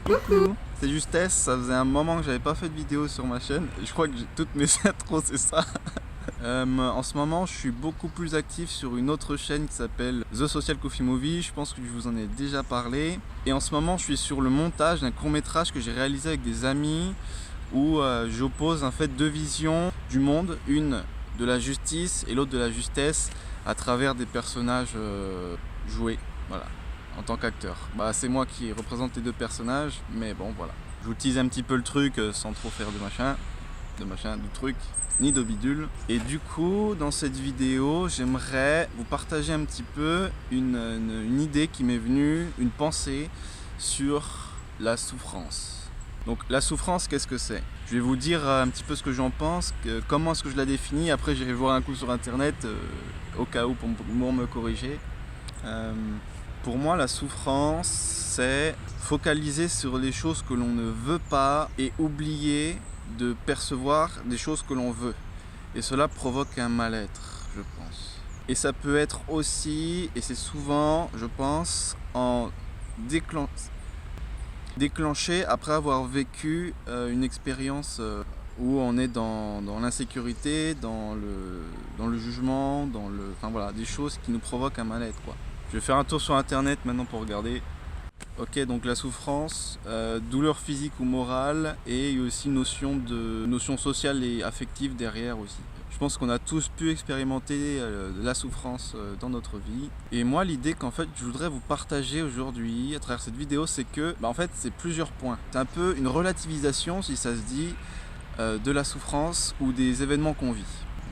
Coucou, c'est Justesse, ça faisait un moment que j'avais pas fait de vidéo sur ma chaîne. Je crois que toutes mes intros c'est ça. En ce moment je suis beaucoup plus actif sur une autre chaîne qui s'appelle The Social Coffee Movie. Je pense que je vous en ai déjà parlé. Et en ce moment je suis sur le montage d'un court métrage que j'ai réalisé avec des amis où j'oppose en fait deux visions du monde, une de la justice et l'autre de la justesse à travers des personnages joués. Voilà. En tant qu'acteur. C'est moi qui représente les deux personnages, mais bon voilà. Je vous tease un petit peu le truc sans trop faire de truc, ni de bidule. Et du coup, dans cette vidéo, j'aimerais vous partager un petit peu une idée qui m'est venue, une pensée sur la souffrance. Donc la souffrance, qu'est-ce que c'est? Je vais vous dire un petit peu ce que j'en pense, comment est-ce que je la définis, après j'irai voir un coup sur internet au cas où pour me corriger. Pour moi, la souffrance, c'est focaliser sur les choses que l'on ne veut pas et oublier de percevoir des choses que l'on veut. Et cela provoque un mal-être, je pense. Et ça peut être aussi, et c'est souvent, je pense, en déclenché après avoir vécu une expérience où on est dans l'insécurité, dans le jugement, enfin voilà, des choses qui nous provoquent un mal-être, quoi. Je vais faire un tour sur internet maintenant pour regarder. Ok, donc la souffrance, douleur physique ou morale, et il y a aussi une notion sociale et affective derrière aussi. Je pense qu'on a tous pu expérimenter la souffrance dans notre vie. Et moi, l'idée qu'en fait je voudrais vous partager aujourd'hui à travers cette vidéo, c'est que en fait c'est plusieurs points. C'est un peu une relativisation, si ça se dit, de la souffrance ou des événements qu'on vit.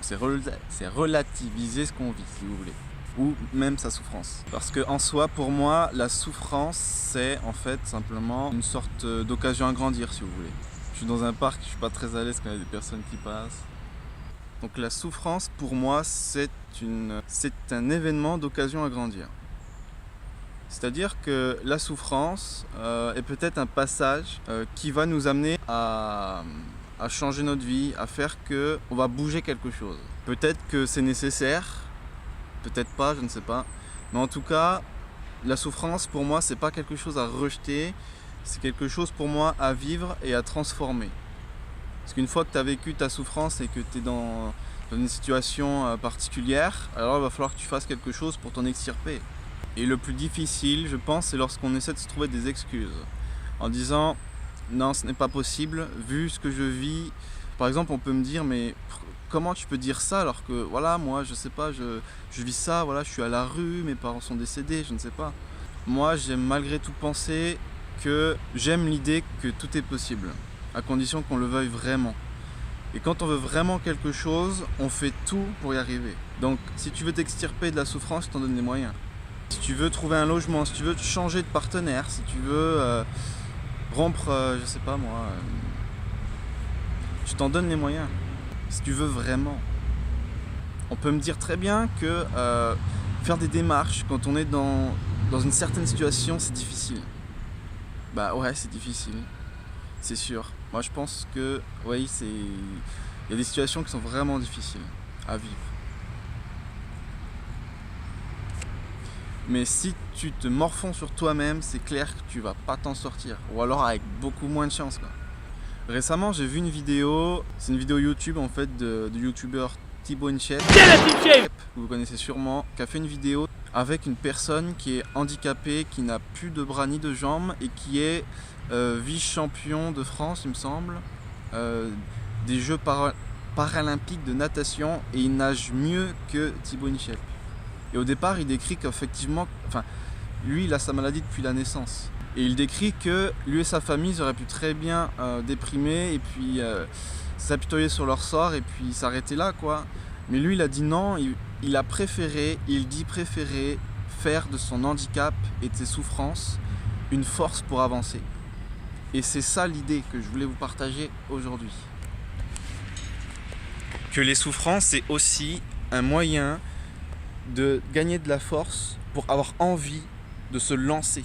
C'est relativiser ce qu'on vit, si vous voulez. Ou même sa souffrance. Parce que en soi, pour moi, la souffrance, c'est en fait simplement une sorte d'occasion à grandir, si vous voulez. Je suis dans un parc, je suis pas très à l'aise quand il y a des personnes qui passent. Donc la souffrance, pour moi, c'est un événement d'occasion à grandir. C'est-à-dire que la souffrance est peut-être un passage qui va nous amener à changer notre vie, à faire qu'on va bouger quelque chose. Peut-être que c'est nécessaire, peut-être pas, je ne sais pas. Mais en tout cas, la souffrance pour moi, c'est pas quelque chose à rejeter, c'est quelque chose pour moi à vivre et à transformer. Parce qu'une fois que tu as vécu ta souffrance et que tu es dans une situation particulière, alors il va falloir que tu fasses quelque chose pour t'en extirper. Et le plus difficile, je pense, c'est lorsqu'on essaie de se trouver des excuses. En disant, non, ce n'est pas possible, vu ce que je vis. Par exemple, on peut me dire, mais comment tu peux dire ça alors que voilà, moi je sais pas, je vis ça, voilà, je suis à la rue, mes parents sont décédés, je ne sais pas. Moi j'aime malgré tout penser que j'aime l'idée que tout est possible, à condition qu'on le veuille vraiment. Et quand on veut vraiment quelque chose, on fait tout pour y arriver. Donc si tu veux t'extirper de la souffrance, je t'en donne les moyens. Si tu veux trouver un logement, si tu veux changer de partenaire, si tu veux rompre, je sais pas moi, je t'en donne les moyens. Si tu veux vraiment. On peut me dire très bien que faire des démarches quand on est dans une certaine situation, c'est difficile. Ouais, c'est difficile, c'est sûr. Moi je pense que oui, il y a des situations qui sont vraiment difficiles à vivre. Mais si tu te morfonds sur toi-même, c'est clair que tu vas pas t'en sortir. Ou alors avec beaucoup moins de chance, quoi. Récemment, j'ai vu une vidéo, c'est une vidéo YouTube en fait de youtubeur Thibaut InShape, que vous connaissez sûrement, qui a fait une vidéo avec une personne qui est handicapée, qui n'a plus de bras ni de jambes et qui est vice-champion de France, il me semble, des Jeux paralympiques de natation, et il nage mieux que Thibaut InShape. Et au départ, il décrit qu'effectivement, lui, il a sa maladie depuis la naissance. Et il décrit que lui et sa famille ils auraient pu très bien déprimer et puis s'apitoyer sur leur sort et puis s'arrêter là, quoi. Mais lui il a dit non, il a préféré faire de son handicap et de ses souffrances une force pour avancer. Et c'est ça l'idée que je voulais vous partager aujourd'hui. Que les souffrances c'est aussi un moyen de gagner de la force pour avoir envie de se lancer.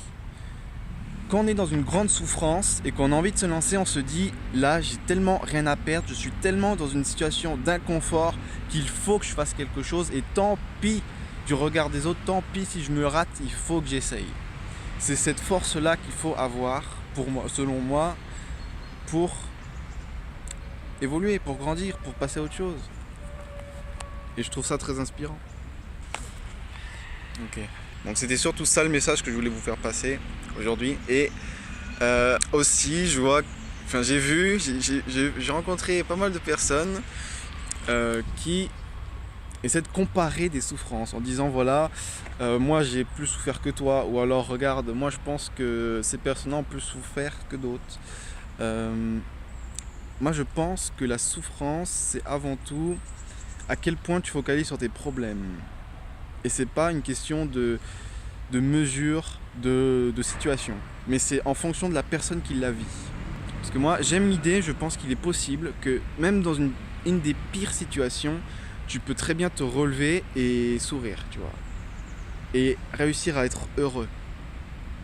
Quand on est dans une grande souffrance et qu'on a envie de se lancer, on se dit là j'ai tellement rien à perdre, je suis tellement dans une situation d'inconfort qu'il faut que je fasse quelque chose, et tant pis du regard des autres, tant pis si je me rate, il faut que j'essaye. C'est cette force là qu'il faut avoir pour moi, selon moi, pour évoluer, pour grandir, pour passer à autre chose. Et je trouve ça très inspirant. Ok. Donc c'était surtout ça le message que je voulais vous faire passer aujourd'hui. Et aussi, je vois, enfin j'ai rencontré pas mal de personnes qui essaient de comparer des souffrances en disant voilà, moi j'ai plus souffert que toi, ou alors regarde, moi je pense que ces personnes-là ont plus souffert que d'autres. Moi je pense que la souffrance, c'est avant tout à quel point tu focalises sur tes problèmes. Et c'est pas une question de mesure, de situation. Mais c'est en fonction de la personne qui la vit. Parce que moi, j'aime l'idée, je pense qu'il est possible que même dans une des pires situations, tu peux très bien te relever et sourire, tu vois. Et réussir à être heureux,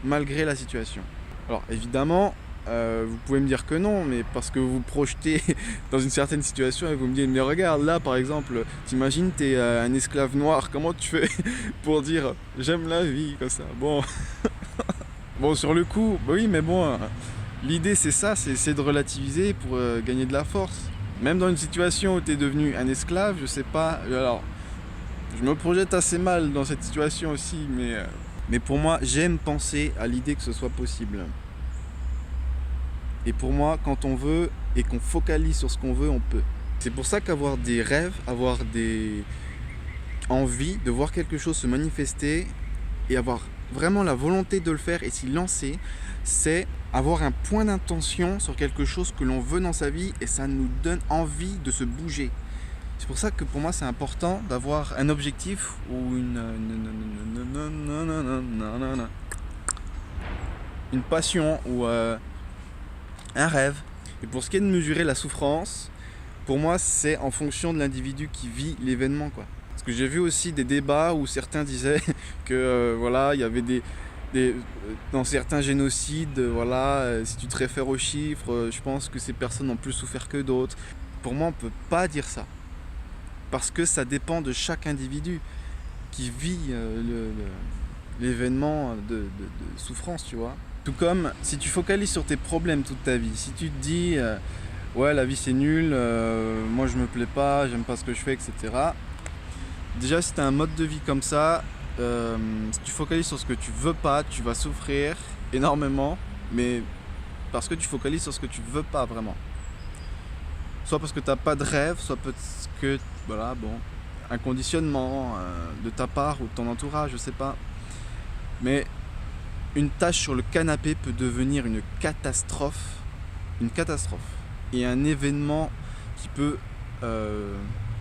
malgré la situation. Alors évidemment, vous pouvez me dire que non, mais parce que vous vous projetez dans une certaine situation et vous me dites mais regarde là par exemple, t'imagines t'es un esclave noir, comment tu fais pour dire j'aime la vie comme ça. Bon, bon sur le coup, bah oui mais bon, l'idée c'est ça, c'est de relativiser pour gagner de la force. Même dans une situation où t'es devenu un esclave, je sais pas, alors je me projette assez mal dans cette situation aussi, mais pour moi j'aime penser à l'idée que ce soit possible. Et pour moi, quand on veut et qu'on focalise sur ce qu'on veut, on peut. C'est pour ça qu'avoir des rêves, avoir des envies de voir quelque chose se manifester et avoir vraiment la volonté de le faire et s'y lancer, c'est avoir un point d'intention sur quelque chose que l'on veut dans sa vie et ça nous donne envie de se bouger. C'est pour ça que pour moi, c'est important d'avoir un objectif ou une passion ou un rêve. Et pour ce qui est de mesurer la souffrance, pour moi c'est en fonction de l'individu qui vit l'événement, quoi. Parce que j'ai vu aussi des débats où certains disaient que voilà, il y avait dans certains génocides, voilà, si tu te réfères aux chiffres, je pense que ces personnes ont plus souffert que d'autres. Pour moi on peut pas dire ça. Parce que ça dépend de chaque individu qui vit l'événement de souffrance, tu vois. Tout comme si tu focalises sur tes problèmes toute ta vie, si tu te dis ouais la vie c'est nul, moi je me plais pas, j'aime pas ce que je fais, etc. Déjà si tu as un mode de vie comme ça, si tu focalises sur ce que tu veux pas, tu vas souffrir énormément, mais parce que tu focalises sur ce que tu veux pas vraiment. Soit parce que tu n'as pas de rêve, soit parce que, voilà, bon, un conditionnement de ta part ou de ton entourage, je sais pas. Mais une tâche sur le canapé peut devenir une catastrophe. Et un événement qui peut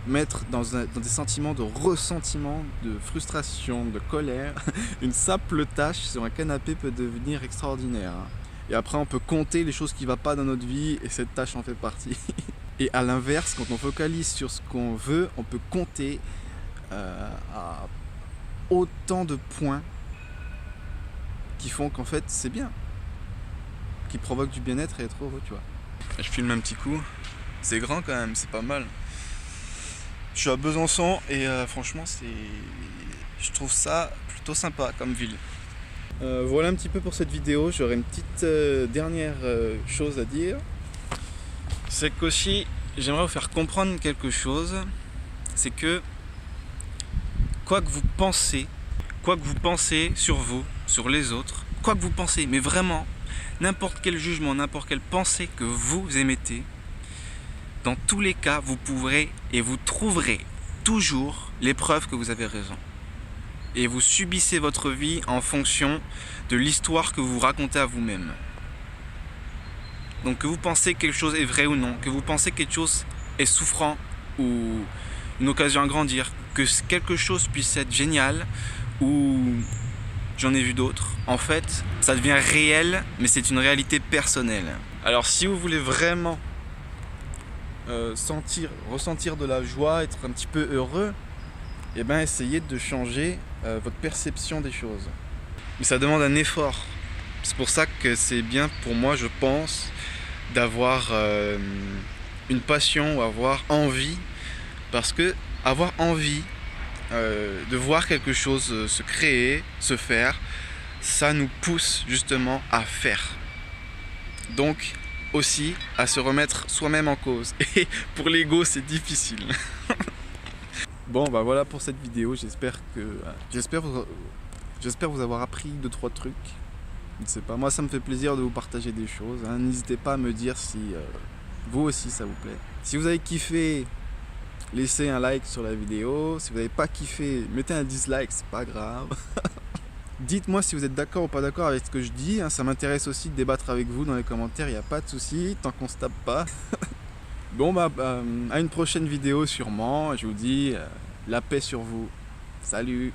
mettre dans des sentiments de ressentiment, de frustration, de colère. Une simple tâche sur un canapé peut devenir extraordinaire. Et après on peut compter les choses qui ne vont pas dans notre vie et cette tâche en fait partie. Et à l'inverse, quand on focalise sur ce qu'on veut, on peut compter à autant de points qui font qu'en fait c'est bien, qui provoquent du bien-être et être heureux, tu vois. Je filme un petit coup, c'est grand quand même, c'est pas mal. Je suis à Besançon et franchement je trouve ça plutôt sympa comme ville. Voilà un petit peu pour cette vidéo, j'aurais une petite dernière chose à dire. C'est qu'aussi j'aimerais vous faire comprendre quelque chose, c'est que quoi que vous pensez sur vous, sur les autres, quoi que vous pensez, mais vraiment, n'importe quel jugement, n'importe quelle pensée que vous émettez, dans tous les cas, vous pourrez et vous trouverez toujours les preuves que vous avez raison. Et vous subissez votre vie en fonction de l'histoire que vous racontez à vous-même. Donc que vous pensez que quelque chose est vrai ou non, que vous pensez que quelque chose est souffrant ou une occasion à grandir, que quelque chose puisse être génial ou j'en ai vu d'autres. En fait, ça devient réel, mais c'est une réalité personnelle. Alors si vous voulez vraiment ressentir de la joie, être un petit peu heureux, eh ben essayez de changer votre perception des choses. Mais ça demande un effort. C'est pour ça que c'est bien pour moi, je pense, d'avoir une passion ou avoir envie, parce que avoir envie de voir quelque chose se créer, se faire, ça nous pousse justement à faire. Donc aussi à se remettre soi-même en cause. Et pour l'ego, c'est difficile. Bon, bah voilà pour cette vidéo. J'espère vous avoir appris 2-3 trucs. Je ne sais pas, moi ça me fait plaisir de vous partager des choses. Hein. N'hésitez pas à me dire si vous aussi ça vous plaît. Si vous avez kiffé, laissez un like sur la vidéo. Si vous n'avez pas kiffé, mettez un dislike, c'est pas grave. Dites-moi si vous êtes d'accord ou pas d'accord avec ce que je dis. Hein. Ça m'intéresse aussi de débattre avec vous dans les commentaires, il n'y a pas de souci, tant qu'on se tape pas. Bon, bah, à une prochaine vidéo sûrement. Je vous dis la paix sur vous. Salut!